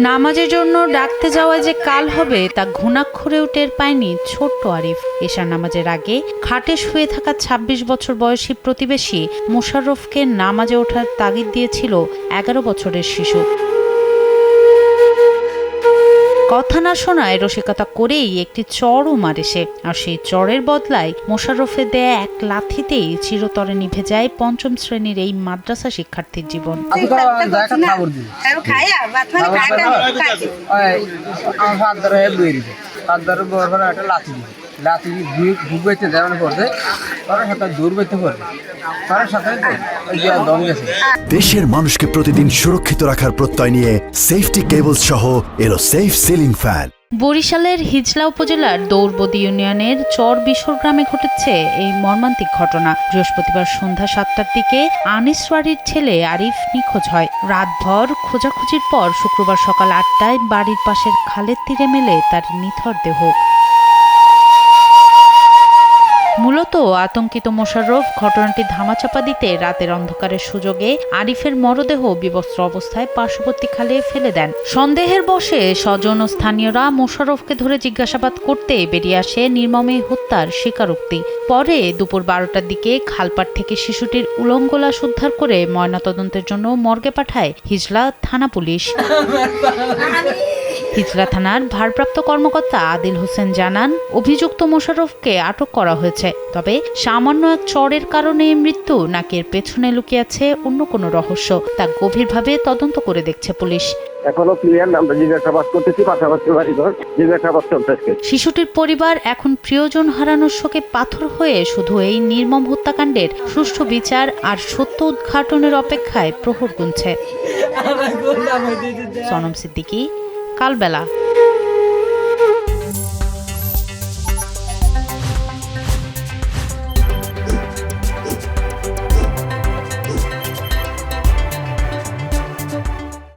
নামাজের জন্য ডাকতে যাওয়া যে কাল হবে তা ঘুণাক্ষরেও টের পায়নি ছোট্ট আরিফ। এশার নামাজের আগে খাটে শুয়ে থাকা ২৬ বছর বয়সী প্রতিবেশী মোশাররফকে নামাজে ওঠার তাগিদ দিয়েছিল ১১ বছরের শিশু। কথা না শোনায় রসিকতা করেই একটি চড়ও মারে সে, আর সেই চড়ের বদলায় মোশাররফের দেয়া এক লাথিতেই চিরতরে নিভে যায় পঞ্চম শ্রেণীর এই মাদ্রাসা শিক্ষার্থীর জীবন। দেশের মানুষকে প্রতিদিন সুরক্ষিত রাখার প্রত্যয় নিয়ে সেফটি কেবলস সহ এলো সেফ সিলিং ফ্যান। বরিশালের হিজলা উপজেলার দৌড়বদি ইউনিয়নের চর বিশর গ্রামে ঘটেছে এই মর্মান্তিক ঘটনা। বৃহস্পতিবার সন্ধ্যা ৭টার দিকে আনিস ওয়ারির ছেলে আরিফ নিখোঁজ হয়। রাতভর খোঁজাখুঁজির পর শুক্রবার সকাল ৮টায় বাড়ির পাশের খালের তীরে মেলে তার নিথর দেহ। মূলত আতঙ্কিত মোশাররফ ঘটনাটি ধামাচাপা দিতে রাতের অন্ধকারের সুযোগে আরিফের মরদেহ বিবস্ত্র অবস্থায় পার্শ্ববর্তী খালে ফেলে দেন। সন্দেহের বশে স্বজন ও স্থানীয়রা মোশাররফকে ধরে জিজ্ঞাসাবাদ করতে বেরিয়ে আসে নির্মমে হত্যার স্বীকারোক্তি। পরে দুপুর ১২টার দিকে খালপাড় থেকে শিশুটির উলঙ্গ লাশ উদ্ধার করে ময়নাতদন্তের জন্য মর্গে পাঠায় হিজলা থানা পুলিশ। হিজলা থানার ভারপ্রাপ্ত কর্মকর্তা আদিল হোসেন জানান, অভিযুক্ত মোশাররফকে আটক করা হয়েছে, তবে সামান্য এক চড়ের কারণে মৃত্যু নাকি এর পেছনে লুকিয়ে আছে অন্য কোনো রহস্য, তা গভীরভাবে তদন্ত করে দেখছে পুলিশ। এখনো ক্লিয়ার না, আমরা জিজ্ঞাসাবাদ করতেছি, পাশাপাশি বাড়িঘর জিজ্ঞাসাবাদ চলতেছে। শিশুটির পরিবার এখন প্রিয়জন হারানোর শোকে পাথর হয়ে শুধু এই নির্মম হত্যাকাণ্ডের সুষ্ঠু বিচার আর সত্য উদ্ঘাটনের অপেক্ষায় প্রহর গুনছে। সনম সিদ্দিকী, কালবেলা।